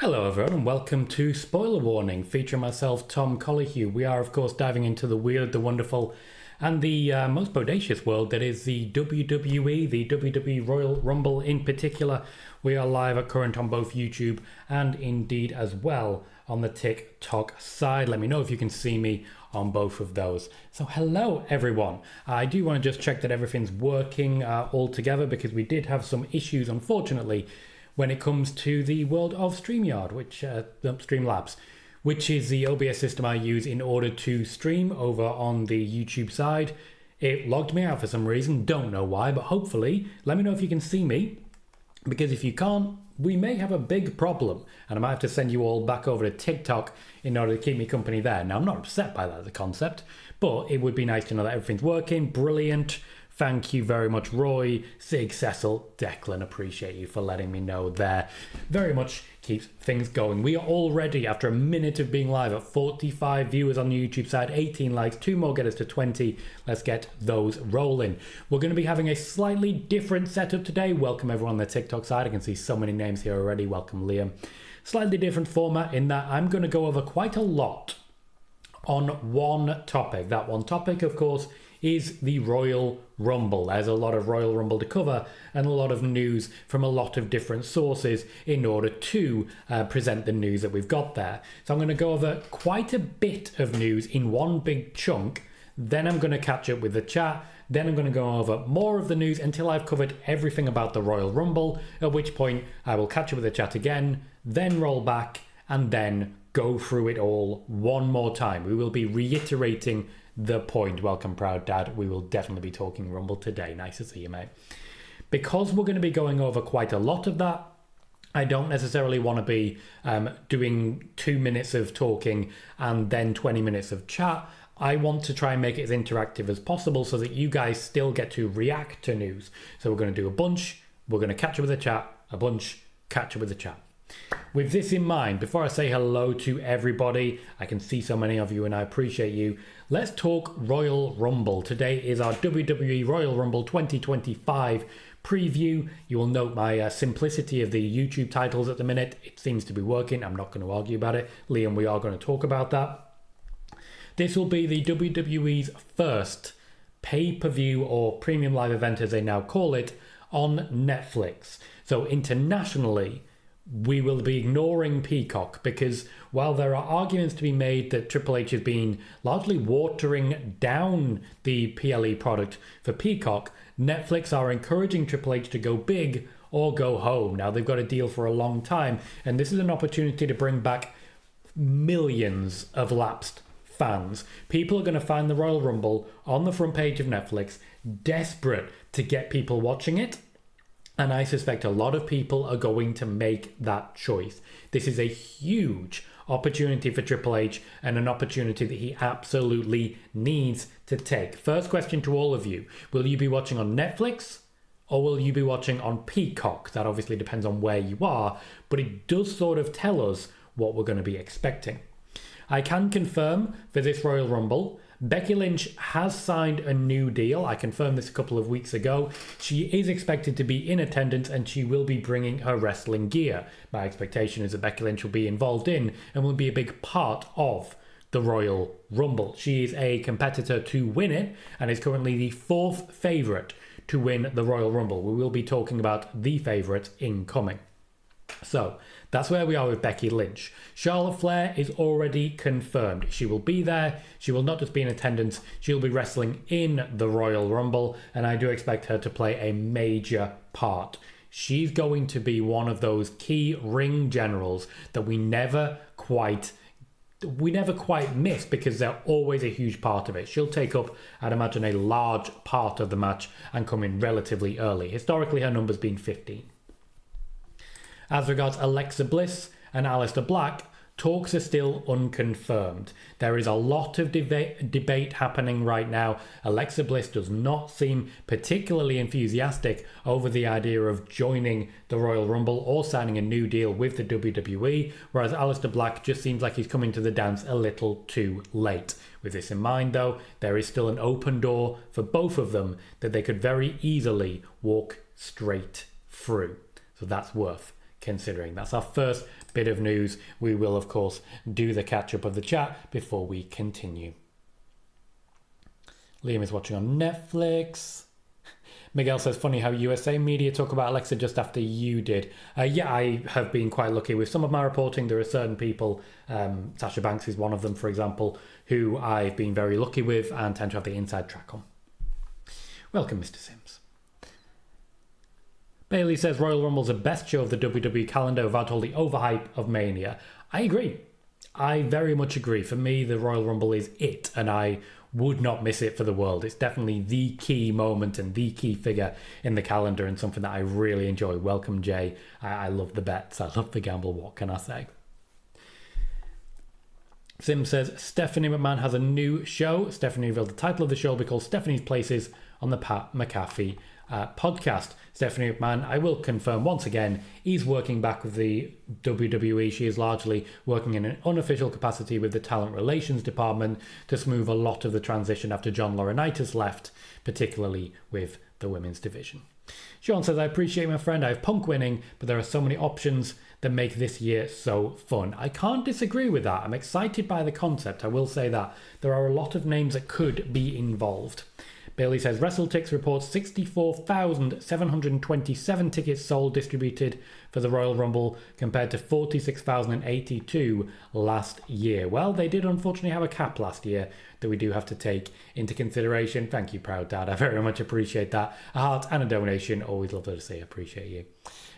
Hello everyone and welcome to Spoiler Warning, featuring myself, Tom Colohue. We are of course diving into the weird, the wonderful and the most bodacious world that is the WWE, the WWE Royal Rumble in particular. We are live at current on both YouTube and indeed as well on the TikTok side. Let me know if you can see me on both of those. So hello everyone. I do want to just check that everything's working all together because we did have some issues unfortunately when it comes to the world of StreamYard, Streamlabs, which is the OBS system I use in order to stream over on the YouTube side. It logged me out for some reason, don't know why, but hopefully, let me know if you can see me, because if you can't, we may have a big problem, and I might have to send you all back over to TikTok in order to keep me company there. Now, I'm not upset by that as a concept, but it would be nice to know that everything's working. Brilliant. Thank you very much, Roy, Sig, Cecil, Declan. Appreciate you for letting me know there. Very much keeps things going. We are already, after a minute of being live, at 45 viewers on the YouTube side, 18 likes, 2 more get us to 20. Let's get those rolling. We're going to be having a slightly different setup today. Welcome everyone on the TikTok side. I can see so many names here already. Welcome, Liam. Slightly different format in that I'm going to go over quite a lot on one topic. That one topic, of course, is the Royal Rumble. There's a lot of Royal Rumble to cover and a lot of news from a lot of different sources in order to present the news that we've got there. So I'm going to go over quite a bit of news in one big chunk. Then I'm going to catch up with the chat. Then I'm going to go over more of the news until I've covered everything about the Royal Rumble, at which point I will catch up with the chat again, then roll back and then go through it all one more time. We will be reiterating the point. Welcome, proud dad. We will definitely be talking Rumble today. Nice to see you, mate. Because we're going to be going over quite a lot of that, I don't necessarily want to be doing 2 minutes of talking and then 20 minutes of chat. I want to try and make it as interactive as possible so that you guys still get to react to news. So we're going to do a bunch, we're going to catch up with the chat, a bunch, catch up with the chat. With this in mind, before I say hello to everybody, I can see so many of you and I appreciate you. Let's talk Royal Rumble. Today is our WWE Royal Rumble 2025 preview. You will note my simplicity of the YouTube titles at the minute. It seems to be working. I'm not going to argue about it. Liam, we are going to talk about that. This will be the WWE's first pay-per-view or premium live event, as they now call it, on Netflix. So internationally, we will be ignoring Peacock because while there are arguments to be made that Triple H has been largely watering down the PLE product for Peacock, Netflix are encouraging Triple H to go big or go home. Now, they've got a deal for a long time, and this is an opportunity to bring back millions of lapsed fans. People are going to find the Royal Rumble on the front page of Netflix, desperate to get people watching it. And I suspect a lot of people are going to make that choice. This is a huge opportunity for Triple H and an opportunity that he absolutely needs to take. First question to all of you. Will you be watching on Netflix or will you be watching on Peacock? That obviously depends on where you are, but it does sort of tell us what we're going to be expecting. I can confirm for this Royal Rumble, Becky Lynch has signed a new deal. I confirmed this a couple of weeks ago. She is expected to be in attendance and she will be bringing her wrestling gear. My expectation is that Becky Lynch will be involved in and will be a big part of the Royal Rumble. She is a competitor to win it and is currently the 4th favourite to win the Royal Rumble. We will be talking about the favourite incoming. So that's where we are with Becky Lynch. Charlotte Flair is already confirmed. She will be there. She will not just be in attendance. She'll be wrestling in the Royal Rumble, and I do expect her to play a major part. She's going to be one of those key ring generals that we never quite miss because they're always a huge part of it. She'll take up, I'd imagine, a large part of the match and come in relatively early. Historically, her number's been 15. As regards Alexa Bliss and Aleister Black, talks are still unconfirmed. There is a lot of debate happening right now. Alexa Bliss does not seem particularly enthusiastic over the idea of joining the Royal Rumble or signing a new deal with the WWE, whereas Aleister Black just seems like he's coming to the dance a little too late. With this in mind, though, there is still an open door for both of them that they could very easily walk straight through. So that's worth considering. That's our first bit of news, we will, of course, do the catch-up of the chat before we continue. Liam is watching on Netflix. Miguel says, funny how USA media talk about Alexa just after you did. Yeah, I have been quite lucky with some of my reporting. There are certain people, Sasha Banks is one of them, for example, who I've been very lucky with and tend to have the inside track on. Welcome, Mr. Sims. Bailey says, Royal Rumble's the best show of the WWE calendar without all the overhype of Mania. I agree. I very much agree. For me, the Royal Rumble is it, and I would not miss it for the world. It's definitely the key moment and the key figure in the calendar and something that I really enjoy. Welcome, Jay. I love the bets. I love the gamble. What can I say? Sim says, Stephanie McMahon has a new show. Stephanie revealed the title of the show will be called Stephanie's Places on the Pat McAfee podcast. Stephanie McMahon, I will confirm once again, is working back with the WWE. She is largely working in an unofficial capacity with the talent relations department to smooth a lot of the transition after John Laurinaitis left, particularly with the women's division. Sean says, I appreciate my friend. I have Punk winning, but there are so many options that make this year so fun. I can't disagree with that. I'm excited by the concept. I will say that. There are a lot of names that could be involved. Bailey says, WrestleTalk reports 64,727 tickets sold distributed for the Royal Rumble compared to 46,082 last year. Well, they did unfortunately have a cap last year that we do have to take into consideration. Thank you, Proud Dad. I very much appreciate that. A heart and a donation. Always love to say appreciate you.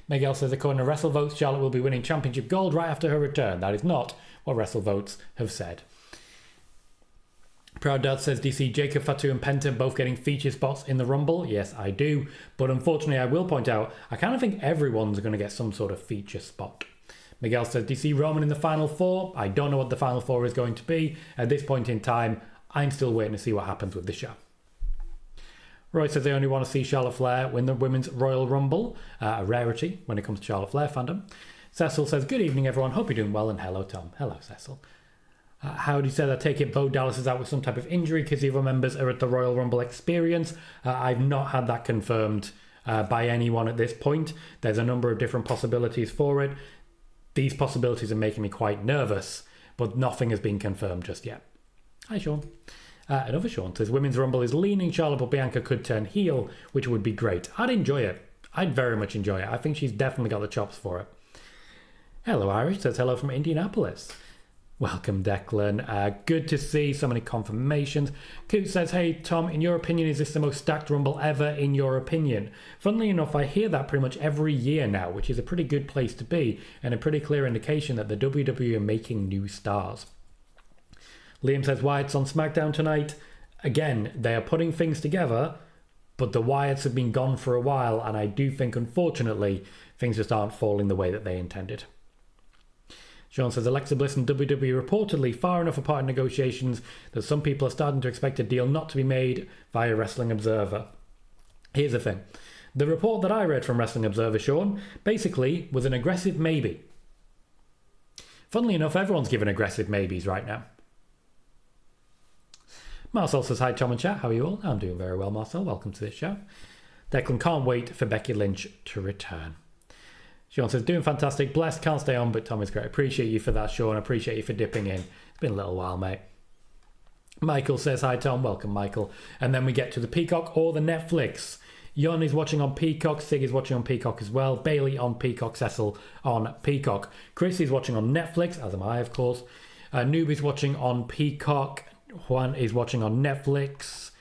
Miguel says, according to WrestleVotes, Charlotte will be winning championship gold right after her return. That is not what WrestleVotes have said. Proud Dad says, DC, Jacob Fatu and Penta both getting feature spots in the Rumble? Yes, I do. But unfortunately, I will point out, I kind of think everyone's going to get some sort of feature spot. Miguel says, DC Roman in the Final Four? I don't know what the Final Four is going to be. At this point in time, I'm still waiting to see what happens with the show. Roy says they only want to see Charlotte Flair win the Women's Royal Rumble. A rarity when it comes to Charlotte Flair fandom. Cecil says, good evening, everyone. Hope you're doing well. And hello, Tom. Hello, Cecil. Howdy said, I take it Bo Dallas is out with some type of injury because the other members are at the Royal Rumble experience. I've not had that confirmed by anyone at this point. There's a number of different possibilities for it. These possibilities are making me quite nervous, but nothing has been confirmed just yet. Hi, Sean. Another Sean says, Women's Rumble is leaning Charlotte, but Bianca could turn heel, which would be great. I'd enjoy it. I'd very much enjoy it. I think she's definitely got the chops for it. Hello, Irish says, hello from Indianapolis. Welcome, Declan. Good to see so many confirmations. Coot says, hey, Tom, in your opinion, is this the most stacked Rumble ever in your opinion? Funnily enough, I hear that pretty much every year now, which is a pretty good place to be and a pretty clear indication that the WWE are making new stars. Liam says, Wyatt's on SmackDown tonight. Again, they are putting things together, but the Wyatts have been gone for a while, and I do think, unfortunately, things just aren't falling the way that they intended. Sean says, Alexa Bliss and WWE reportedly far enough apart in negotiations that some people are starting to expect a deal not to be made via Wrestling Observer. Here's the thing. The report that I read from Wrestling Observer, Sean, basically was an aggressive maybe. Funnily enough, everyone's giving aggressive maybes right now. Marcel says, hi, Tom and chat. How are you all? I'm doing very well, Marcel. Welcome to this show. Declan can't wait for Becky Lynch to return. Sean says, doing fantastic. Blessed, can't stay on, but Tom is great. Appreciate you for that, Sean. Appreciate you for dipping in. It's been a little while, mate. Michael says, hi, Tom. Welcome, Michael. And then we get to the Peacock or the Netflix. Jon is watching on Peacock. Sig is watching on Peacock as well. Bailey on Peacock. Cecil on Peacock. Chris is watching on Netflix, as am I, of course. Noob is watching on Peacock. Juan is watching on Netflix.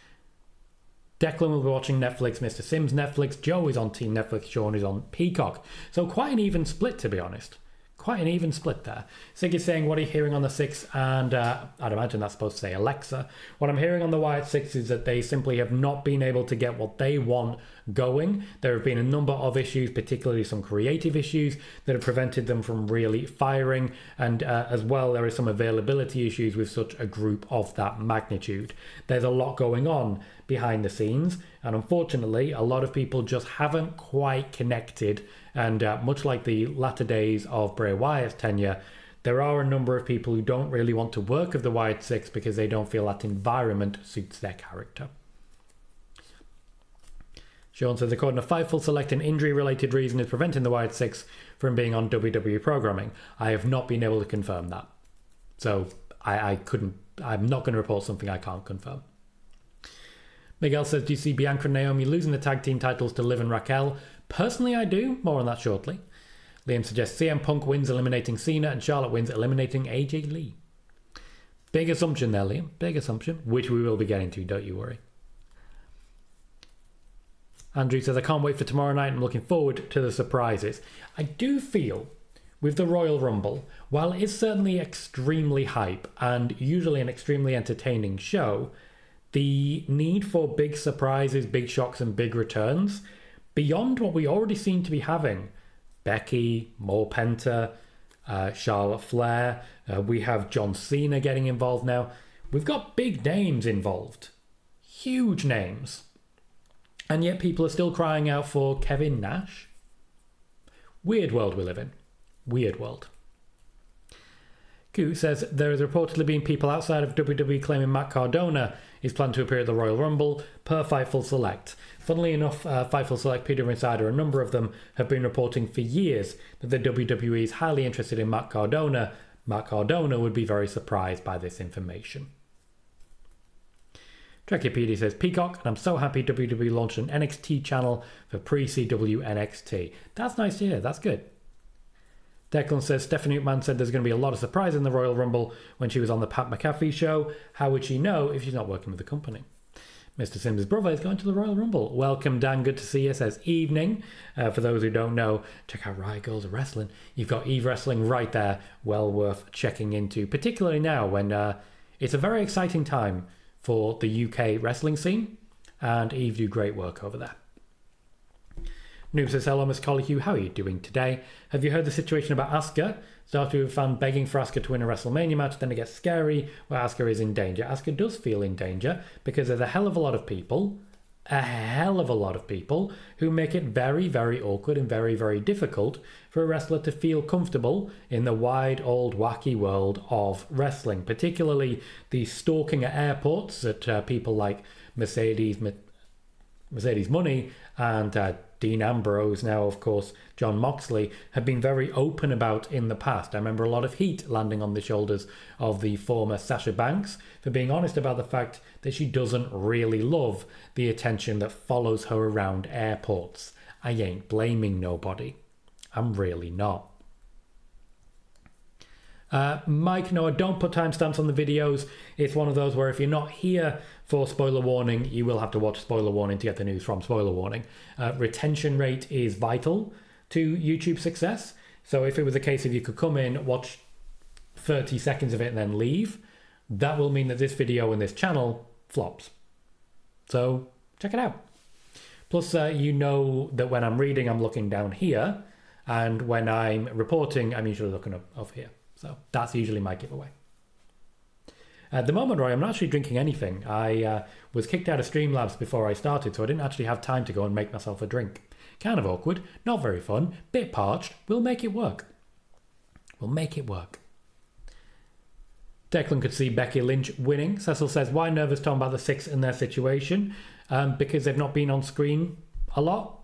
Declan will be watching Netflix, Mr. Sims Netflix, Joe is on Team Netflix, Sean is on Peacock. So quite an even split, to be honest. Quite an even split there. Sig is saying, what are you hearing on the 6? And I'd imagine that's supposed to say Alexa. What I'm hearing on the Wyatt 6 is that they simply have not been able to get what they want going. There have been a number of issues, particularly some creative issues, that have prevented them from really firing. And as well, there are some availability issues with such a group of that magnitude. There's a lot going on behind the scenes. And unfortunately, a lot of people just haven't quite connected. And much like the latter days of Bray Wyatt's tenure, there are a number of people who don't really want to work with the Wyatt Six because they don't feel that environment suits their character. Sean says, according to Fightful, Select, an injury-related reason is preventing the Wired Six from being on WWE programming. I have not been able to confirm that. So I'm not going to report something I can't confirm. Miguel says, do you see Bianca and Naomi losing the tag team titles to Liv and Raquel? Personally, I do. More on that shortly. Liam suggests CM Punk wins eliminating Cena and Charlotte wins eliminating AJ Lee. Big assumption there, Liam. Big assumption, which we will be getting to, don't you worry. Andrew says, I can't wait for tomorrow night. I'm looking forward to the surprises. I do feel with the Royal Rumble, while it's certainly extremely hype and usually an extremely entertaining show, the need for big surprises, big shocks and big returns, beyond what we already seem to be having, Becky, Mo Penta, Charlotte Flair, we have John Cena getting involved now. We've got big names involved. Huge names. And yet people are still crying out for Kevin Nash. Weird world we live in. Weird world. Q says, there has reportedly been people outside of WWE claiming Matt Cardona is planned to appear at the Royal Rumble, per Fightful Select. Funnily enough, Fightful Select, PWInsider, a number of them have been reporting for years that the WWE is highly interested in Matt Cardona. Matt Cardona would be very surprised by this information. Trekipedia says, Peacock, and I'm so happy WWE launched an NXT channel for pre-CW NXT. That's nice to hear, that's good. Declan says, Stephanie McMahon said there's going to be a lot of surprise in the Royal Rumble when she was on the Pat McAfee show. How would she know if she's not working with the company? Mr. Sims' brother is going to the Royal Rumble. Welcome, Dan. Good to see you. Says evening. For those who don't know, check out Riot Girls of Wrestling. You've got Eve Wrestling right there. Well worth checking into, particularly now when it's a very exciting time for the UK wrestling scene. And Eve do great work over there. Noob says, hello, Miss Colohue. How are you doing today? Have you heard the situation about Asuka? Started with a fan begging for Asuka to win a WrestleMania match, then it gets scary where Asuka is in danger. Asuka does feel in danger because there's a hell of a lot of people who make it very, very awkward and very, very difficult for a wrestler to feel comfortable in the wide, old, wacky world of wrestling, particularly the stalking at airports that people like Mercedes Money and Dean Ambrose, now of course Jon Moxley, have been very open about in the past. I remember a lot of heat landing on the shoulders of the former Sasha Banks for being honest about the fact that she doesn't really love the attention that follows her around airports. I ain't blaming nobody. I'm really not. Mike, no, I don't put timestamps on the videos. It's one of those where if you're not here for spoiler warning, you will have to watch spoiler warning to get the news from spoiler warning. Retention rate is vital to YouTube success. So if it was a case of you could come in, watch 30 seconds of it and then leave, that will mean that this video and this channel flops. So check it out. Plus, you know that when I'm reading, I'm looking down here. And when I'm reporting, I'm usually looking up here. So that's usually my giveaway. At the moment, Roy, I'm not actually drinking anything. I was kicked out of Streamlabs before I started, so I didn't actually have time to go and make myself a drink. Kind of awkward, not very fun, bit parched. We'll make it work. We'll make it work. Declan could see Becky Lynch winning. Cecil says, why nervous, Tom, about the Six and their situation? Because they've not been on screen a lot,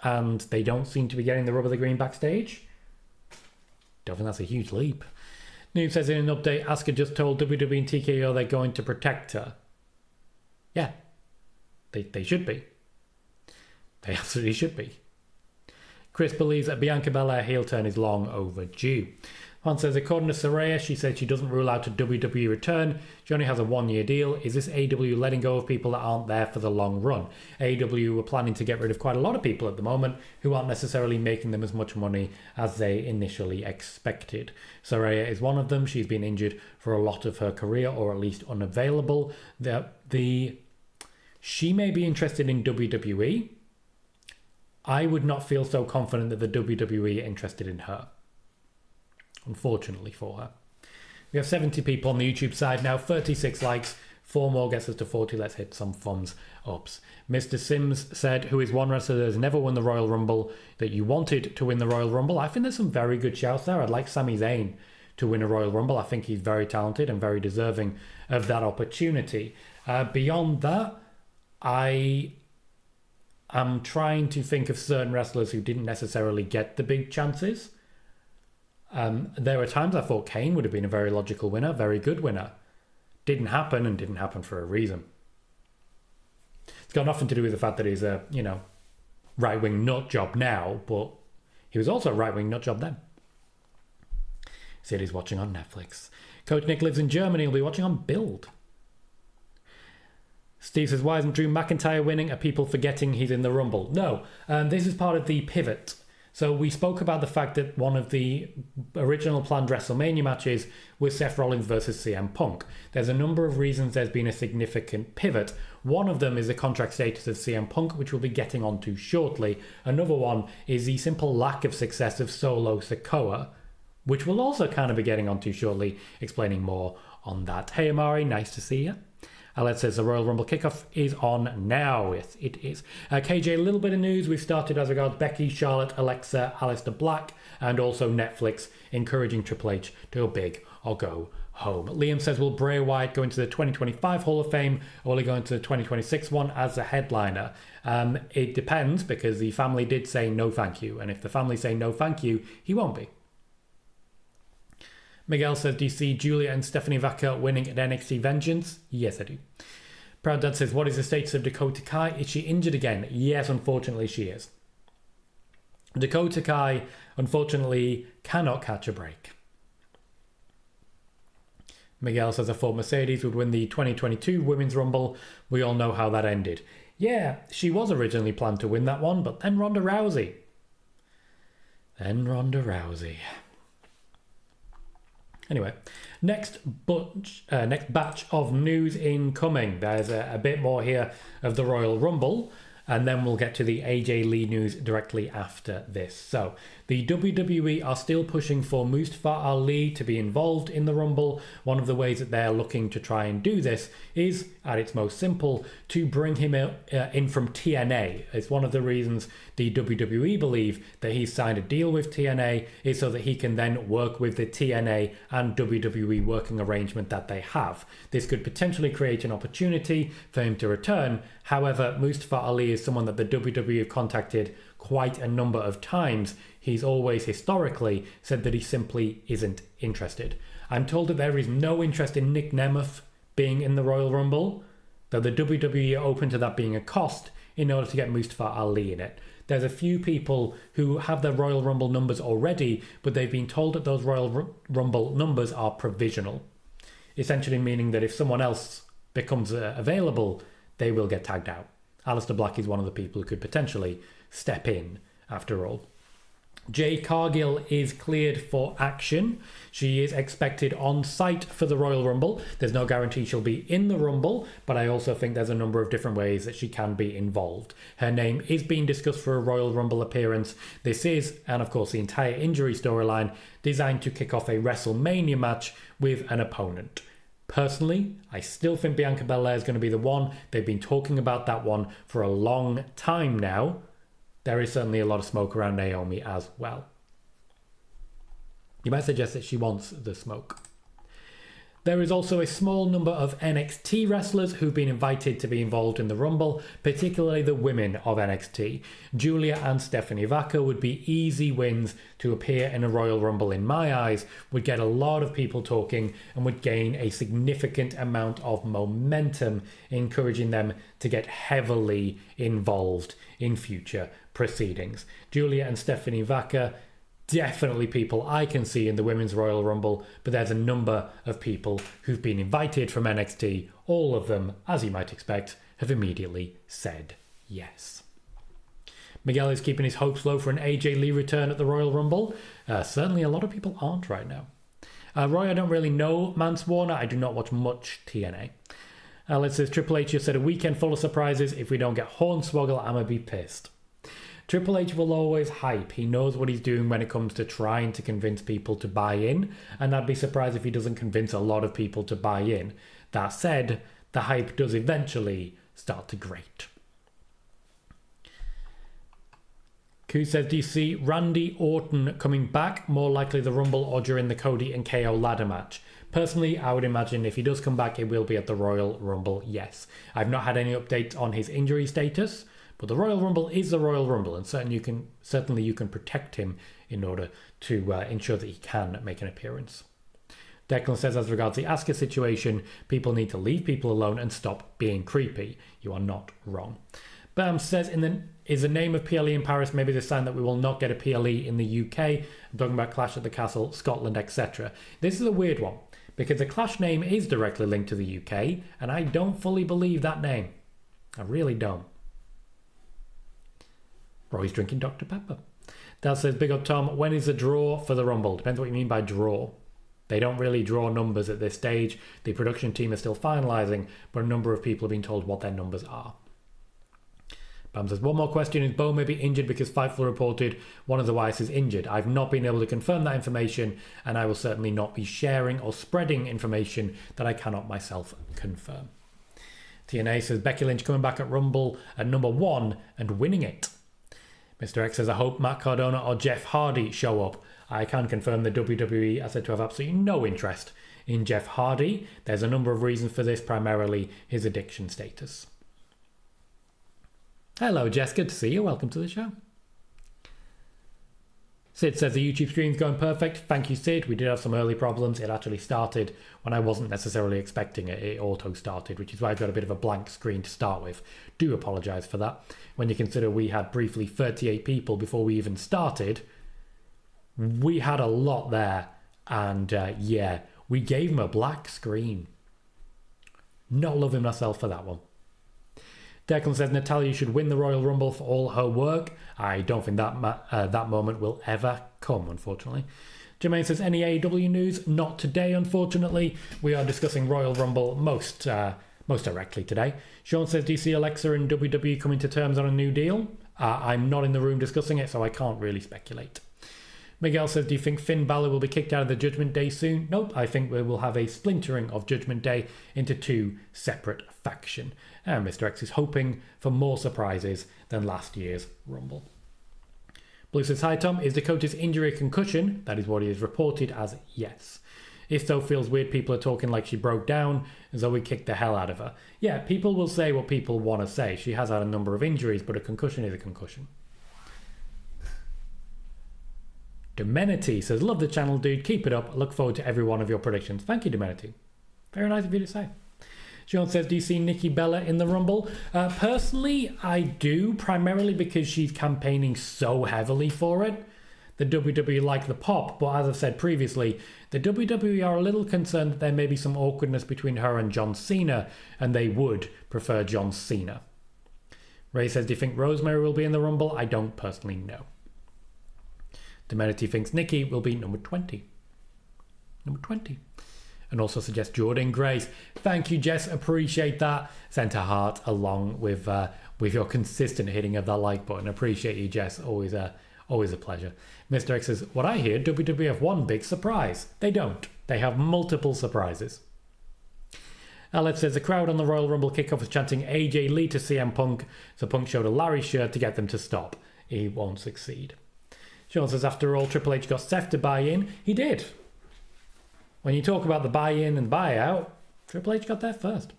and they don't seem to be getting the rub of the green backstage. Don't think that's a huge leap. Noob says in an update, Asuka just told WWE and TKO they're going to protect her. Yeah, they should be. They absolutely should be. Chris believes that Bianca Belair heel turn is long overdue. Juan says, according to Saraya, she said she doesn't rule out a WWE return. She only has a 1-year deal. Is this AEW letting go of people that aren't there for the long run? AEW were planning to get rid of quite a lot of people at the moment who aren't necessarily making them as much money as they initially expected. Saraya is one of them. She's been injured for a lot of her career, or at least unavailable. She may be interested in WWE. I would not feel so confident that the WWE are interested in her. Unfortunately for her. We have 70 people on the YouTube side now, 36 likes, 4 more gets us to 40. Let's hit some thumbs ups. Mr. Sims said, who is one wrestler that has never won the Royal Rumble that you wanted to win the Royal Rumble? I think there's some very good shouts there. I'd like Sami Zayn to win a Royal Rumble. I think he's very talented and very deserving of that opportunity. Beyond that, I I'm trying to think of certain wrestlers who didn't necessarily get the big chances. There were times I thought Kane would have been a very logical winner, very good winner. Didn't happen, and didn't happen for a reason. It's got nothing to do with the fact that he's a, right-wing nut job now, but he was also a right-wing nut job then. Sid is watching on Netflix. Coach Nick lives in Germany. He'll be watching on Build. Steve says, why isn't Drew McIntyre winning? Are people forgetting he's in the Rumble? No, this is part of the pivot. So we spoke about the fact that one of the original planned WrestleMania matches was Seth Rollins versus CM Punk. There's a number of reasons there's been a significant pivot. One of them is the contract status of CM Punk, which we'll be getting onto shortly. Another one is the simple lack of success of Solo Sikoa, which we'll also kind of be getting onto shortly, explaining more on that. Hey Amari, nice to see you. Alex says the Royal Rumble kickoff is on now. Yes, it is. KJ, a little bit of news. We've started as regards Becky, Charlotte, Alexa, Aleister Black, and also Netflix encouraging Triple H to go big or go home. Liam says, will Bray Wyatt go into the 2025 Hall of Fame or will he go into the 2026 one as a headliner? It depends, because the family did say no thank you. And if the family say no thank you, he won't be. Miguel says, do you see Julia and Stephanie Vaca winning at NXT Vengeance? Yes, I do. Proud Dad says, what is the status of Dakota Kai? Is she injured again? Yes, unfortunately she is. Dakota Kai, unfortunately, cannot catch a break. Miguel says, I thought Mercedes would win the 2022 Women's Rumble. We all know how that ended. Yeah, she was originally planned to win that one, but then Ronda Rousey. Anyway, next batch of news incoming. There's a bit more here of the Royal Rumble, and then we'll get to the AJ Lee news directly after this. So, the WWE are still pushing for Mustafa Ali to be involved in the Rumble. One of the ways that they're looking to try and do this is, at its most simple, to bring him in from TNA. It's one of the reasons the WWE believe that he's signed a deal with TNA is so that he can then work with the TNA and WWE working arrangement that they have. This could potentially create an opportunity for him to return. However, Mustafa Ali is someone that the WWE have contacted quite a number of times. He's always historically said that he simply isn't interested. I'm told that there is no interest in Nic Nemeth being in the Royal Rumble, though the WWE are open to that being a cost in order to get Mustafa Ali in it. There's a few people who have their Royal Rumble numbers already, but they've been told that those Royal Rumble numbers are provisional, essentially meaning that if someone else becomes available, they will get tagged out. Aleister Black is one of the people who could potentially step in after all. Jade Cargill is cleared for action. She is expected on site for the Royal Rumble. There's no guarantee she'll be in the Rumble, but I also think there's a number of different ways that she can be involved. Her name is being discussed for a Royal Rumble appearance. This is, and of course the entire injury storyline, designed to kick off a WrestleMania match with an opponent. Personally, I still think Bianca Belair is going to be the one. They've been talking about that one for a long time now. There is certainly a lot of smoke around Naomi as well. You might suggest that she wants the smoke. There is also a small number of NXT wrestlers who've been invited to be involved in the Rumble, particularly the women of NXT. Julia and Stephanie Vaca would be easy wins to appear in a Royal Rumble in my eyes, would get a lot of people talking and would gain a significant amount of momentum, encouraging them to get heavily involved in future proceedings. Julia and Stephanie Vaca, definitely people I can see in the Women's Royal Rumble, but there's a number of people who've been invited from NXT. All of them, as you might expect, have immediately said yes. Miguel is keeping his hopes low for an AJ Lee return at the Royal Rumble. Certainly a lot of people aren't right now. Roy, I don't really know Mance Warner. I do not watch much TNA. Alex says, Triple H just said a weekend full of surprises. If we don't get Hornswoggle, I'ma be pissed. Triple H will always hype. He knows what he's doing when it comes to trying to convince people to buy in, and I'd be surprised if he doesn't convince a lot of people to buy in. That said, the hype does eventually start to grate. Koo says, do you see Randy Orton coming back, more likely the Rumble or during the Cody and KO ladder match? Personally, I would imagine if he does come back, it will be at the Royal Rumble, yes. I've not had any updates on his injury status, But the Royal Rumble is the Royal Rumble, and certainly you can protect him in order to ensure that he can make an appearance. Declan says, as regards the Asuka situation, people need to leave people alone and stop being creepy. You are not wrong. Bam says, is the name of PLE in Paris maybe the sign that we will not get a PLE in the UK? I'm talking about Clash at the Castle, Scotland, etc. This is a weird one, because the Clash name is directly linked to the UK, and I don't fully believe that name. I really don't. Roy's drinking Dr. Pepper. Dal says, big up Tom, when is the draw for the Rumble? Depends what you mean by draw. They don't really draw numbers at this stage. The production team is still finalising, but a number of people have been told what their numbers are. Bam says, one more question. Is Bo maybe injured because Fightful reported one of the wives is injured? I've not been able to confirm that information, and I will certainly not be sharing or spreading information that I cannot myself confirm. TNA says, Becky Lynch coming back at Rumble at number 1 and winning it. Mr. X says, I hope Matt Cardona or Jeff Hardy show up. I can confirm the WWE are said to have absolutely no interest in Jeff Hardy. There's a number of reasons for this, primarily his addiction status. Hello, Jess. Good to see you. Welcome to the show. Sid says the YouTube stream's going perfect. Thank you, Sid. We did have some early problems. It actually started when I wasn't necessarily expecting it. It auto-started, which is why I've got a bit of a blank screen to start with. Do apologise for that. When you consider we had briefly 38 people before we even started, we had a lot there. And yeah, we gave him a black screen. Not loving myself for that one. Declan says Natalya should win the Royal Rumble for all her work. I don't think that moment will ever come, unfortunately. Jermaine says, any AEW news? Not today, unfortunately. We are discussing Royal Rumble most directly today. Sean says, do you see Alexa and WWE coming to terms on a new deal? I'm not in the room discussing it, so I can't really speculate. Miguel says, do you think Finn Balor will be kicked out of the Judgment Day soon? Nope, I think we will have a splintering of Judgment Day into 2 separate factions. And Mr. X is hoping for more surprises than last year's Rumble. Blue says, hi Tom, is Dakota's injury a concussion? That is what he is reported as, yes. If so, feels weird people are talking like she broke down, as though we kicked the hell out of her. Yeah, people will say what people want to say. She has had a number of injuries, but a concussion is a concussion. Domenity says, love the channel, dude. Keep it up. I look forward to every one of your predictions. Thank you, Domenity. Very nice of you to say. Sean says, do you see Nikki Bella in the Rumble? Personally, I do, primarily because she's campaigning so heavily for it. The WWE like the pop, but as I've said previously, the WWE are a little concerned that there may be some awkwardness between her and John Cena, and they would prefer John Cena. Ray says, do you think Rosemary will be in the Rumble? I don't personally know. Demenity thinks Nikki will be number 20. Number 20. And also suggests Jordan Grace. Thank you, Jess. Appreciate that. Sent a heart along with your consistent hitting of that like button. Appreciate you, Jess. Always a pleasure. Mr. X says, what I hear, WWE have one big surprise. They don't. They have multiple surprises. Aleph says, the crowd on the Royal Rumble kickoff was chanting AJ Lee to CM Punk, so Punk showed a Larry shirt to get them to stop. He won't succeed. Sean says, after all, Triple H got Seth to buy in. He did. When you talk about the buy-in and buyout, Triple H got there first.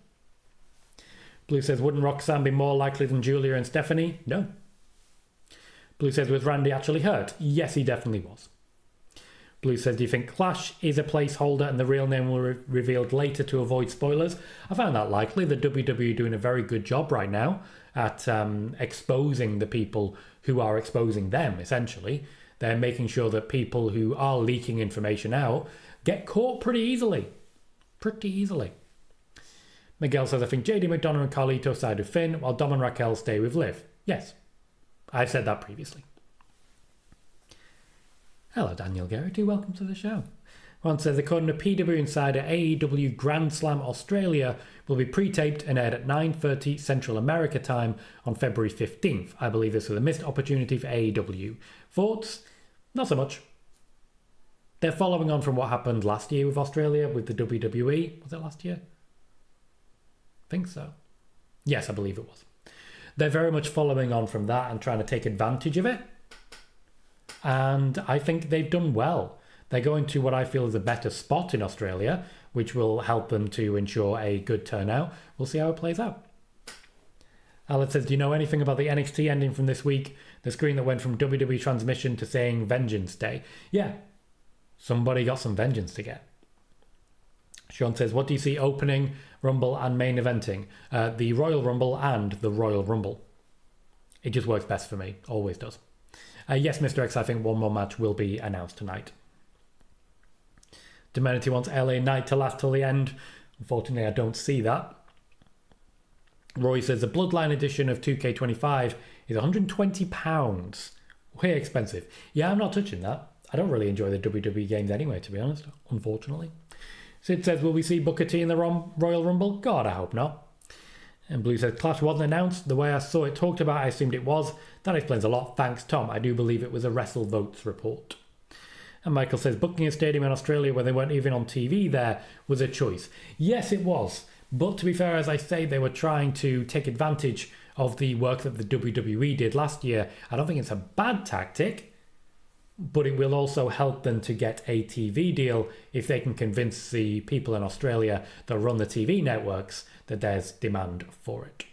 Blue says, wouldn't Roxanne be more likely than Julia and Stephanie? No. Blue says, was Randy actually hurt? Yes, he definitely was. Blue says, do you think Clash is a placeholder and the real name will be revealed later to avoid spoilers? I find that likely. The WWE are doing a very good job right now at exposing the people who are exposing them, essentially. They're making sure that people who are leaking information out get caught pretty easily. Pretty easily. Miguel says, I think JD McDonough and Carlito side with Finn, while Dom and Raquel stay with Liv. Yes, I've said that previously. Hello, Daniel Garrity. Welcome to the show. One says, according to PWInsider, AEW Grand Slam Australia will be pre-taped and aired at 9:30 Central America time on February 15th. I believe this was a missed opportunity for AEW. Thoughts? Not so much. They're following on from what happened last year with Australia, with the WWE. Was it last year? I think so. Yes, I believe it was. They're very much following on from that and trying to take advantage of it. And I think they've done well. They're going to what I feel is a better spot in Australia, which will help them to ensure a good turnout. We'll see how it plays out. Alex says, do you know anything about the NXT ending from this week? The screen that went from WWE transmission to saying Vengeance Day. Yeah, somebody got some vengeance to get. Sean says, what do you see opening, Rumble and main eventing? The Royal Rumble and the Royal Rumble. It just works best for me. Always does. Yes, Mr. X, I think one more match will be announced tonight. Demenity wants LA Knight to last till the end. Unfortunately, I don't see that. Roy says the Bloodline edition of 2K25 is £120. Way expensive. Yeah, I'm not touching that. I don't really enjoy the WWE games anyway, to be honest, unfortunately. Sid says, will we see Booker T in the Royal Rumble? God, I hope not. And Blue says, Clash wasn't announced. The way I saw it talked about, I assumed it was. That explains a lot. Thanks, Tom. I do believe it was a WrestleVotes report. And Michael says, booking a stadium in Australia where they weren't even on TV there was a choice. Yes, it was. But to be fair, as I say, they were trying to take advantage of the work that the WWE did last year. I don't think it's a bad tactic, but it will also help them to get a TV deal if they can convince the people in Australia that run the TV networks that there's demand for it.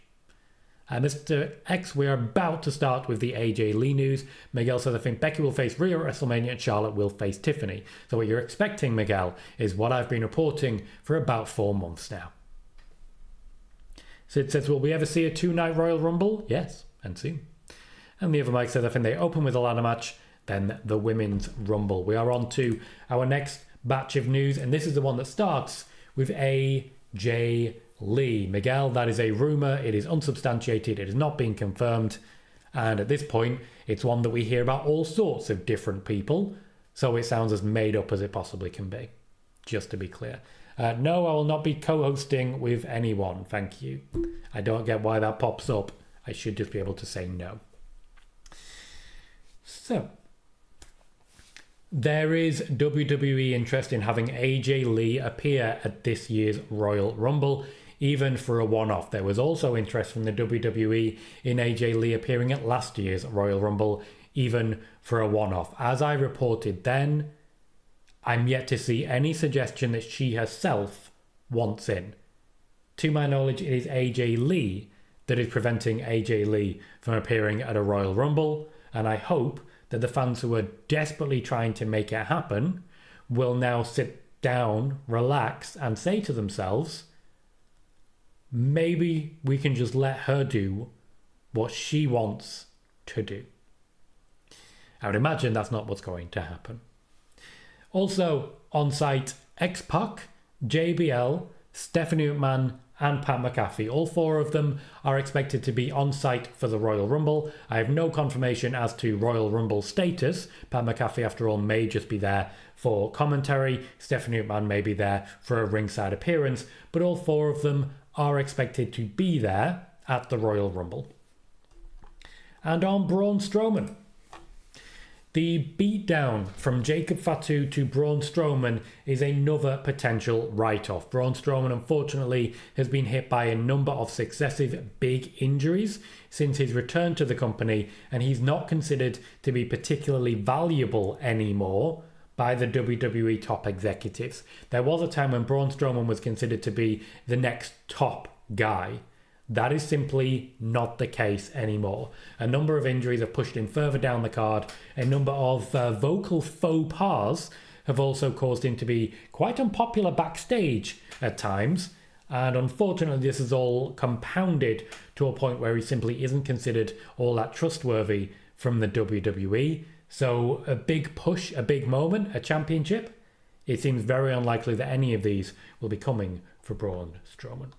Mr. X, we're about to start with the AJ Lee news. Miguel says, I think Becky will face Rhea at WrestleMania and Charlotte will face Tiffany. So what you're expecting, Miguel, is what I've been reporting for about 4 months now. Sid says, will we ever see a 2-night Royal Rumble? Yes, and soon. And the other Mike says, I think they open with a ladder match, then the Women's Rumble. We are on to our next batch of news, and this is the one that starts with AJ Lee. Miguel, that is a rumour. It is unsubstantiated. It has not been confirmed. And at this point, it's one that we hear about all sorts of different people. So it sounds as made up as it possibly can be, just to be clear. No, I will not be co-hosting with anyone. Thank you. I don't get why that pops up. I should just be able to say no. So, there is WWE interest in having AJ Lee appear at this year's Royal Rumble, even for a one-off. There was also interest from the WWE in AJ Lee appearing at last year's Royal Rumble, even for a one-off. As I reported then, I'm yet to see any suggestion that she herself wants in. To my knowledge, it is AJ Lee that is preventing AJ Lee from appearing at a Royal Rumble, and I hope that the fans who are desperately trying to make it happen will now sit down, relax, and say to themselves, maybe we can just let her do what she wants to do. I would imagine that's not what's going to happen. Also on site, X-Pac, JBL, Stephanie McMahon, and Pat McAfee. All 4 of them are expected to be on site for the Royal Rumble. I have no confirmation as to Royal Rumble status. Pat McAfee, after all, may just be there for commentary. Stephanie McMahon may be there for a ringside appearance, but all 4 of them are expected to be there at the Royal Rumble. And on Braun Strowman, the beatdown from Jacob Fatu to Braun Strowman is another potential write-off. Braun Strowman, unfortunately, has been hit by a number of successive big injuries since his return to the company, and he's not considered to be particularly valuable anymore by the WWE top executives. There was a time when Braun Strowman was considered to be the next top guy. That is simply not the case anymore. A number of injuries have pushed him further down the card. A number of vocal faux pas have also caused him to be quite unpopular backstage at times. And unfortunately, this is all compounded to a point where he simply isn't considered all that trustworthy from the WWE. So a big push, a big moment, a championship, it seems very unlikely that any of these will be coming for Braun Strowman.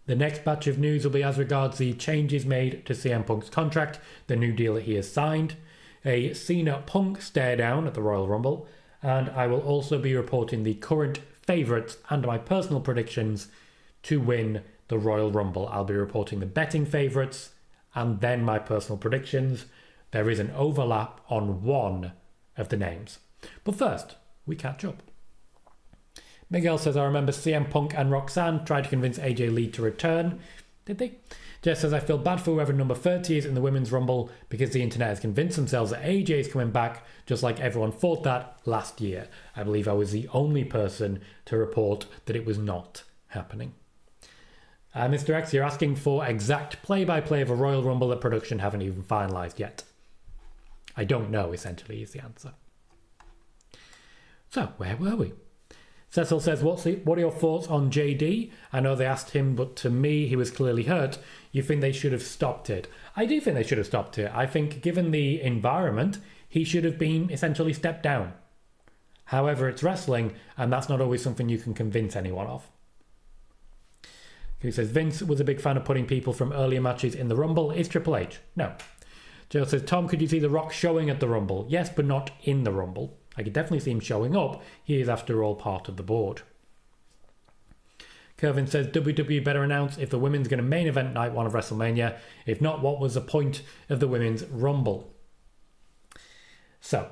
The next batch of news will be as regards the changes made to CM Punk's contract, the new deal that he has signed, a Cena Punk stare down at the Royal Rumble, and I will also be reporting the current favourites and my personal predictions to win the Royal Rumble. I'll be reporting the betting favourites and then my personal predictions. There is an overlap on one of the names. But first, we catch up. Miguel says, I remember CM Punk and Roxanne tried to convince AJ Lee to return. Did they? Jess says, I feel bad for whoever number 30 is in the Women's Rumble because the internet has convinced themselves that AJ is coming back, just like everyone thought that last year. I believe I was the only person to report that it was not happening. Mr. X, you're asking for exact play-by-play of a Royal Rumble that production haven't even finalised yet. I don't know, essentially, is the answer. So, where were we? Cecil says, what are your thoughts on JD? I know they asked him, but to me, he was clearly hurt. You think they should have stopped it? I do think they should have stopped it. I think, given the environment, he should have been essentially stepped down. However, it's wrestling, and that's not always something you can convince anyone of. He says, Vince was a big fan of putting people from earlier matches in the Rumble. Is Triple H? No. Joe says, Tom, could you see The Rock showing at the Rumble? Yes, but not in the Rumble. I could definitely see him showing up. He is, after all, part of the board. Kervin says, WWE better announce if the women's going to main event night one of WrestleMania. If not, what was the point of the women's Rumble? So,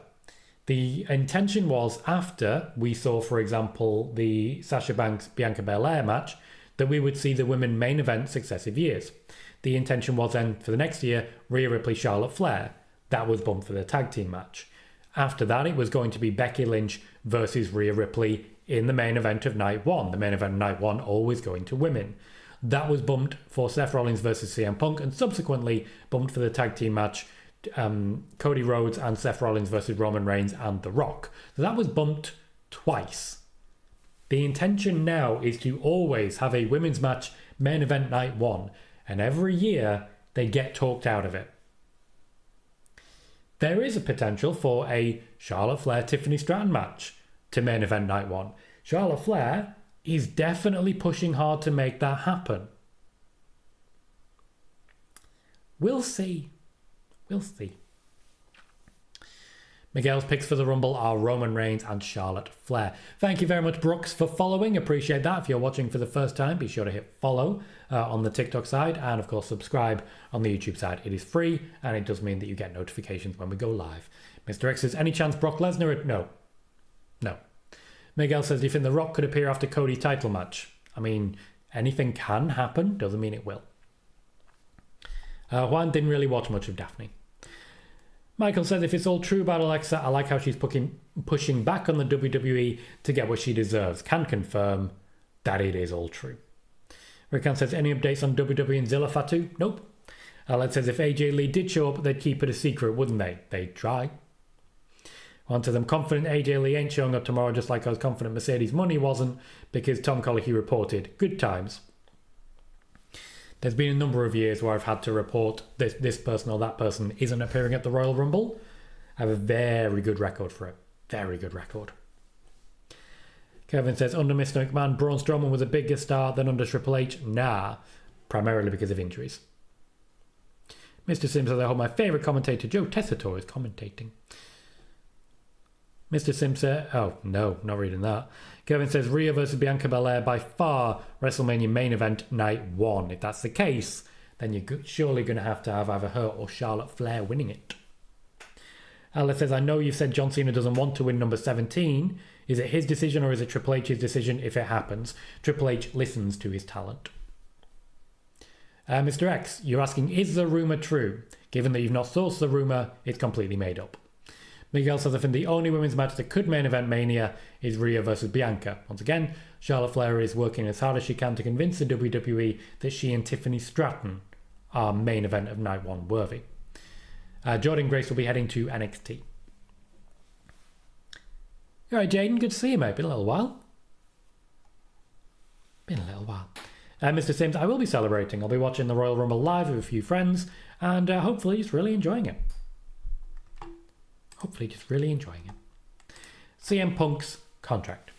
the intention was after we saw, for example, the Sasha Banks-Bianca Belair match, that we would see the women main event successive years. The intention was then, for the next year, Rhea Ripley, Charlotte Flair. That was bumped for the tag team match. After that, it was going to be Becky Lynch versus Rhea Ripley in the main event of night one. The main event of night one always going to women. That was bumped for Seth Rollins versus CM Punk, and subsequently bumped for the tag team match, Cody Rhodes and Seth Rollins versus Roman Reigns and The Rock. So that was bumped twice. The intention now is to always have a women's match main event night one, and every year they get talked out of it. There is a potential for a Charlotte Flair-Tiffany Stratton match to main event night one. Charlotte Flair is definitely pushing hard to make that happen. We'll see. We'll see. Miguel's picks for the Rumble are Roman Reigns and Charlotte Flair. Thank you very much, Brooks, for following. Appreciate that. If you're watching for the first time, be sure to hit follow on the TikTok side, and of course subscribe on the YouTube side. It is free, and it does mean that you get notifications when we go live. Mr. X says, any chance Brock Lesnar? No. Miguel says, do you think The Rock could appear after Cody's title match? I mean, anything can happen, doesn't mean it will. Juan didn't really watch much of Daphne. Michael says, if it's all true about Alexa, I like how she's pushing back on the WWE to get what she deserves. Can confirm that it is all true. Rican says, any updates on WWE and Zilla Fatu? Nope. Alex says, if AJ Lee did show up, they'd keep it a secret, wouldn't they? They'd try. On to them, confident AJ Lee ain't showing up tomorrow, just like I was confident Mercedes Money wasn't, because Tom Colohue reported. Good times. There's been a number of years where I've had to report this person or that person isn't appearing at the Royal Rumble. I have a very good record for it. Very good record. Kevin says, under Mr. McMahon, Braun Strowman was a bigger star than under Triple H. Nah, primarily because of injuries. Mr. Sims says, I hope my favourite commentator, Joe Tessitore, is commentating. Mr. Sims says, oh, no, not reading that. Kevin says, Rhea versus Bianca Belair by far WrestleMania main event night one. If that's the case, then you're surely going to have either her or Charlotte Flair winning it. Alice says, I know you've said John Cena doesn't want to win number 17. Is it his decision or is it Triple H's decision if it happens? Triple H listens to his talent. Mr. X, you're asking, is the rumour true? Given that you've not sourced the rumour, it's completely made up. Miguel says, I think the only women's match that could main event Mania is Rhea versus Bianca. Once again, Charlotte Flair is working as hard as she can to convince the WWE that she and Tiffany Stratton are main event of night one worthy. Jordan Grace will be heading to NXT. You alright, Jaden? Good to see you, mate. Been a little while. Mr. Sims, I will be celebrating. I'll be watching the Royal Rumble live with a few friends and hopefully just really enjoying it. CM Punk's contract.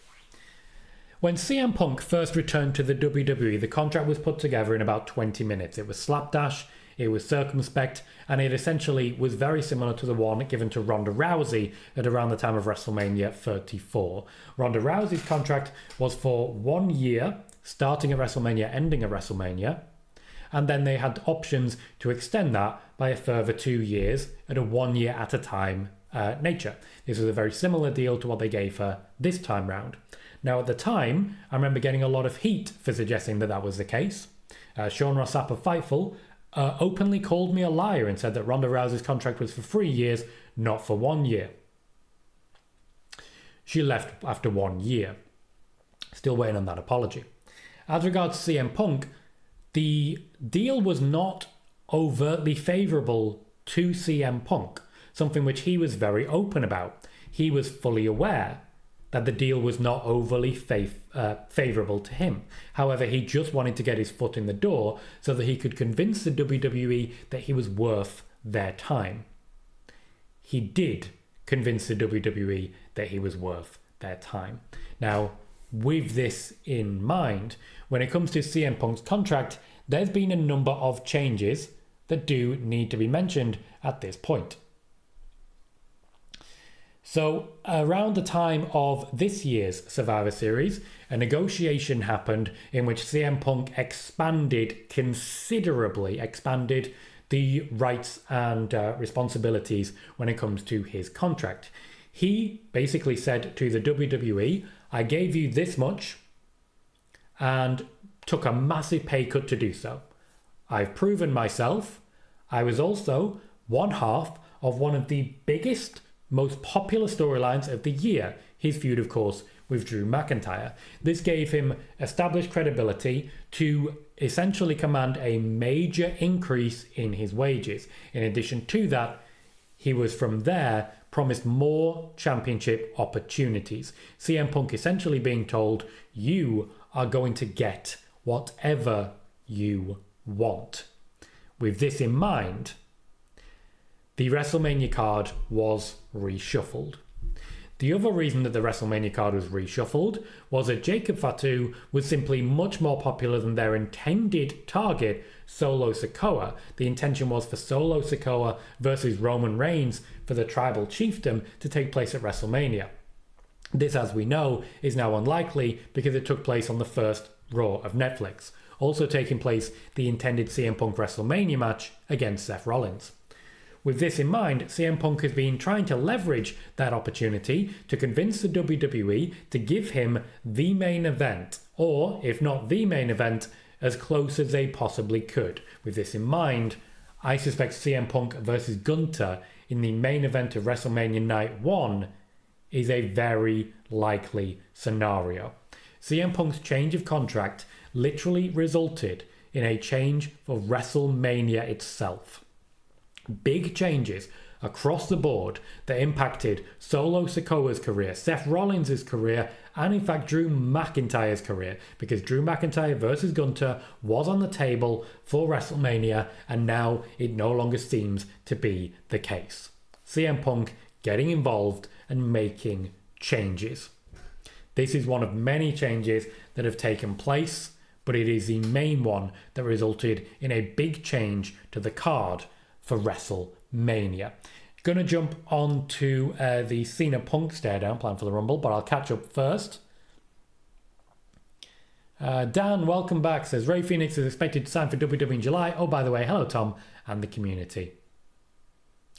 When CM Punk first returned to the WWE, the contract was put together in about 20 minutes. It was slapdash, it was circumspect, and it essentially was very similar to the one given to Ronda Rousey at around the time of WrestleMania 34. Ronda Rousey's contract was for 1 year, starting at WrestleMania, ending at WrestleMania, and then they had options to extend that by a further 2 years at a 1 year at a time nature. This was a very similar deal to what they gave her this time round. Now at the time, I remember getting a lot of heat for suggesting that that was the case. Sean Ross Sapp of Fightful openly called me a liar and said that Ronda Rousey's contract was for 3 years, not for 1 year. She left after 1 year. Still waiting on that apology. As regards CM Punk, the deal was not overtly favourable to CM Punk, something which he was very open about. He was fully aware that the deal was not overly favourable to him. However, he just wanted to get his foot in the door so that he could convince the WWE that he was worth their time. He did convince the WWE that he was worth their time. Now, with this in mind, when it comes to CM Punk's contract, there's been a number of changes that do need to be mentioned at this point. So, around the time of this year's Survivor Series, a negotiation happened in which CM Punk considerably expanded the rights and responsibilities when it comes to his contract. He basically said to the WWE, I gave you this much and took a massive pay cut to do so. I've proven myself. I was also one half of one of the biggest, most popular storylines of the year, his feud, of course, with Drew McIntyre. This gave him established credibility to essentially command a major increase in his wages. In addition to that, he was from there promised more championship opportunities. CM Punk essentially being told, you are going to get whatever you want. With this in mind, the WrestleMania card was reshuffled. The other reason that the WrestleMania card was reshuffled was that Jacob Fatu was simply much more popular than their intended target, Solo Sikoa. The intention was for Solo Sikoa versus Roman Reigns for the Tribal Chiefdom to take place at WrestleMania. This, as we know, is now unlikely because it took place on the first Raw of Netflix. Also taking place the intended CM Punk WrestleMania match against Seth Rollins. With this in mind, CM Punk has been trying to leverage that opportunity to convince the WWE to give him the main event, or if not the main event, as close as they possibly could. With this in mind, I suspect CM Punk versus Gunther in the main event of WrestleMania Night 1 is a very likely scenario. CM Punk's change of contract literally resulted in a change for WrestleMania itself. Big changes across the board that impacted Solo Sikoa's career, Seth Rollins' career, and in fact Drew McIntyre's career, because Drew McIntyre versus Gunther was on the table for WrestleMania, and now it no longer seems to be the case. CM Punk getting involved and making changes. This is one of many changes that have taken place, but it is the main one that resulted in a big change to the card for WrestleMania. Gonna jump on to the Cena Punk stare down plan for the Rumble, but I'll catch up first. Dan, welcome back, says Ray Phoenix is expected to sign for WWE in July. Oh, by the way, hello Tom and the community.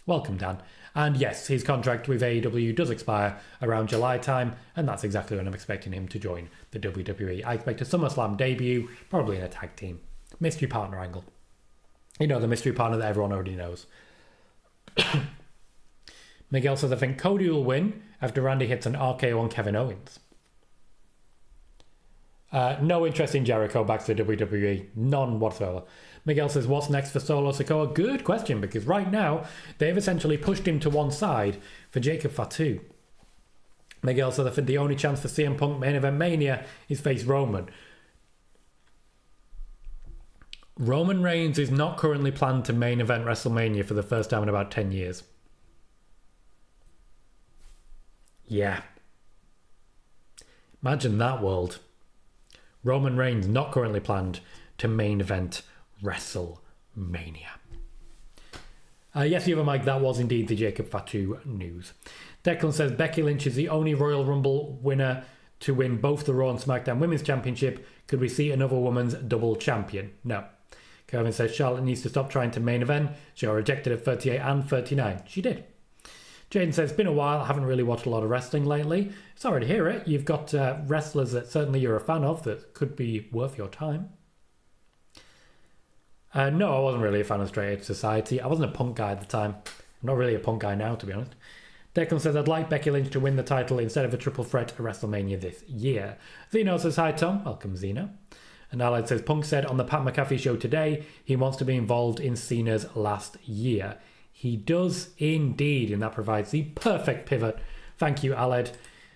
Welcome, Dan. And yes, his contract with AEW does expire around July time, and that's exactly when I'm expecting him to join the WWE. I expect a SummerSlam debut, probably in a tag team. Mystery partner angle. You know, the mystery partner that everyone already knows. Miguel says, I think Cody will win after Randy hits an RKO on Kevin Owens. No interest in Jericho back to the WWE. None whatsoever. Miguel says, what's next for Solo Sikoa? Good question, because right now they've essentially pushed him to one side for Jacob Fatu. Miguel says, I think the only chance for CM Punk main event Mania is face Roman. Roman Reigns is not currently planned to main event WrestleMania for the first time in about 10 years. Yeah. Imagine that world. Roman Reigns not currently planned to main event WrestleMania. Yes, you have a mic. That was indeed the Jacob Fatu news. Declan says Becky Lynch is the only Royal Rumble winner to win both the Raw and SmackDown Women's Championship. Could we see another woman's double champion? No. Kevin says Charlotte needs to stop trying to main event. She got rejected at 38 and 39. She did. Jaden says, it's been a while. I haven't really watched a lot of wrestling lately. Sorry to hear it. You've got wrestlers that certainly you're a fan of that could be worth your time. No, I wasn't really a fan of Straight Edge Society. I wasn't a Punk guy at the time. I'm not really a Punk guy now, to be honest. Declan says, I'd like Becky Lynch to win the title instead of a triple threat at WrestleMania this year. Zeno says, hi Tom. Welcome, Zeno. And Aled says, Punk said on the Pat McAfee show today he wants to be involved in Cena's last year. He does indeed, and that provides the perfect pivot. Thank you, Aled.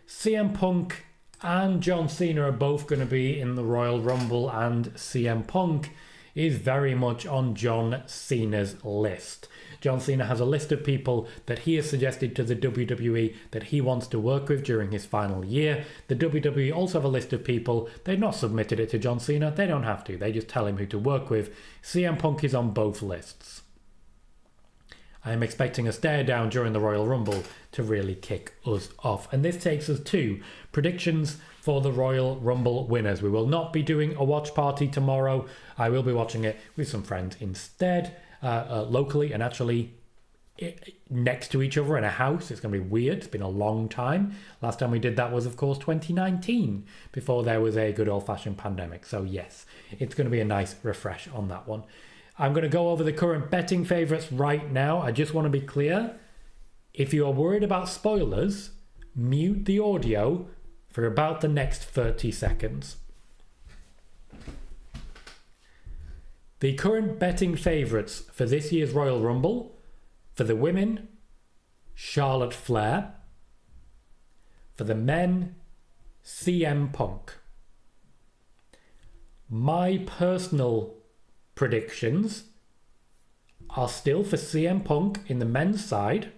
CM Punk and John Cena are both going to be in the Royal Rumble, and CM Punk is very much on John Cena's list. John Cena has a list of people that he has suggested to the WWE that he wants to work with during his final year. The WWE also have a list of people. They've not submitted it to John Cena. They don't have to. They just tell him who to work with. CM Punk is on both lists. I am expecting a stare down during the Royal Rumble to really kick us off. And this takes us to predictions for the Royal Rumble winners. We will not be doing a watch party tomorrow. I will be watching it with some friends instead. Locally and actually next to each other in a house. It's going to be weird. It's been a long time. Last time we did that was, of course, 2019, before there was a good old-fashioned pandemic. So yes, it's going to be a nice refresh on that one. I'm going to go over the current betting favourites right now. I just want to be clear. If you are worried about spoilers, mute the audio for about the next 30 seconds. The current betting favourites for this year's Royal Rumble, for the women, Charlotte Flair. For the men, CM Punk. My personal predictions are still for CM Punk in the men's side,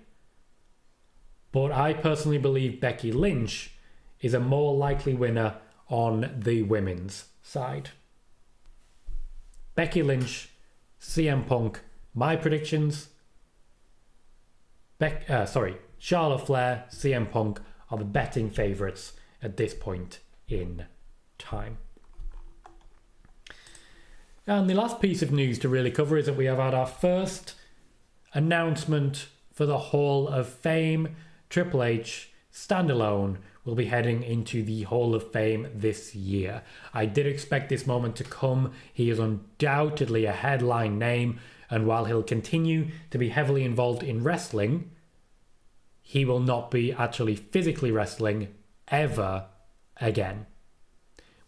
but I personally believe Becky Lynch is a more likely winner on the women's side. Becky Lynch, CM Punk, my predictions. Charlotte Flair, CM Punk are the betting favourites at this point in time. And the last piece of news to really cover is that we have had our first announcement for the Hall of Fame. Triple H, standalone, will be heading into the Hall of Fame this year. I did expect this moment to come. He is undoubtedly a headline name, and while he'll continue to be heavily involved in wrestling, he will not be actually physically wrestling ever again.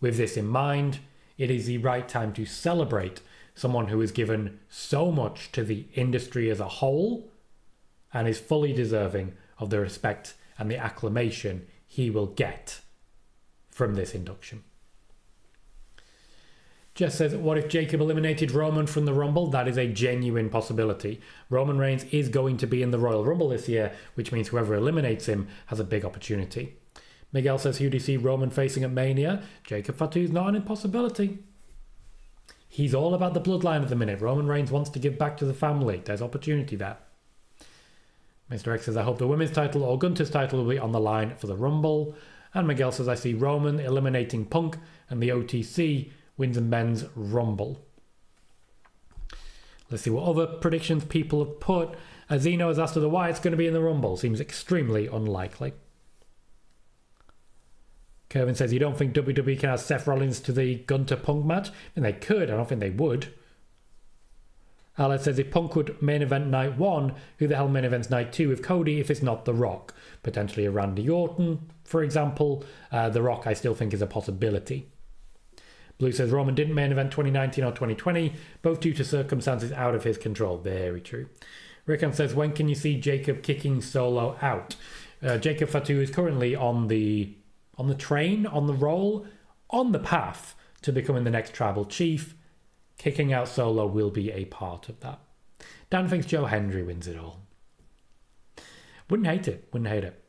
With this in mind, it is the right time to celebrate someone who has given so much to the industry as a whole and is fully deserving of the respect and the acclamation he will get from this induction. Jess says, what if Jacob eliminated Roman from the Rumble? That is a genuine possibility. Roman Reigns is going to be in the Royal Rumble this year, which means whoever eliminates him has a big opportunity. Miguel says, who do you see Roman facing at Mania? Jacob Fatu is not an impossibility. He's all about the bloodline at the minute. Roman Reigns wants to give back to the family. There's opportunity there. Mr. X says, I hope the women's title or Gunter's title will be on the line for the Rumble. And Miguel says, I see Roman eliminating Punk and the OTC wins a men's Rumble. Let's see what other predictions people have put. Zeno has asked why it's going to be in the Rumble. Seems extremely unlikely. Kevin says, you don't think WWE can add Seth Rollins to the Gunter Punk match? I mean, they could. I don't think they would. Alex says, if Punk would main event night 1, who the hell main events night 2 with Cody if it's not The Rock? Potentially a Randy Orton, for example. The Rock, I still think, is a possibility. Blue says, Roman didn't main event 2019 or 2020, both due to circumstances out of his control. Very true. Rickon says, when can you see Jacob kicking Solo out? Jacob Fatu is currently on the train, on the roll, on the path to becoming the next tribal chief. Kicking out Solo will be a part of that. Dan thinks Joe Hendry wins it all. Wouldn't hate it.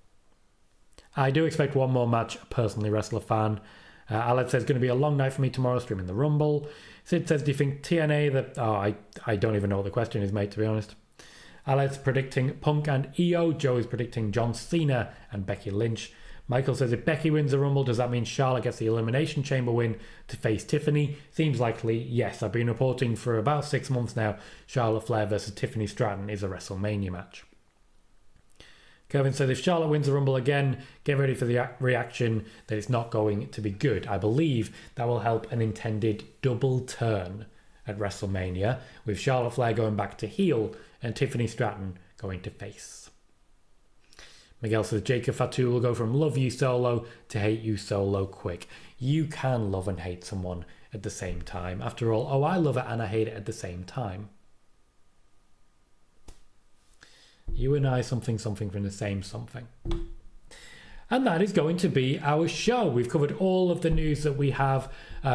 I do expect one more match, personally, wrestler fan. Alex says, going to be a long night for me tomorrow, streaming the Rumble. Sid says, do you think TNA that... Oh, I don't even know what the question is, mate, to be honest. Alex predicting Punk and EO. Joe is predicting John Cena and Becky Lynch. Michael says, if Becky wins the Rumble, does that mean Charlotte gets the Elimination Chamber win to face Tiffany? Seems likely, yes. I've been reporting for about 6 months now, Charlotte Flair versus Tiffany Stratton is a WrestleMania match. Kevin says, if Charlotte wins the Rumble again, get ready for the reaction that it's not going to be good. I believe that will help an intended double turn at WrestleMania, with Charlotte Flair going back to heel and Tiffany Stratton going to face. Miguel says, Jacob Fatu will go from love you solo to hate you solo quick. You can love and hate someone at the same time. After all, I love it and I hate it at the same time. You and I, something from the same something. And that is going to be our show. We've covered all of the news that we have.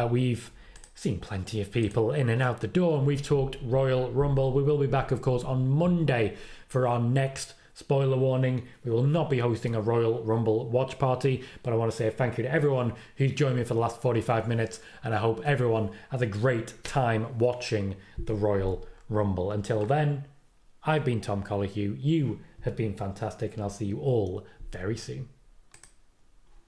We've seen plenty of people in and out the door, and we've talked Royal Rumble. We will be back, of course, on Monday for our next spoiler warning. We will not be hosting a Royal Rumble watch party, but I want to say thank you to everyone who's joined me for the last 45 minutes, and I hope everyone has a great time watching the Royal Rumble. Until then, I've been Tom Colohue. You have been fantastic, and I'll see you all very soon.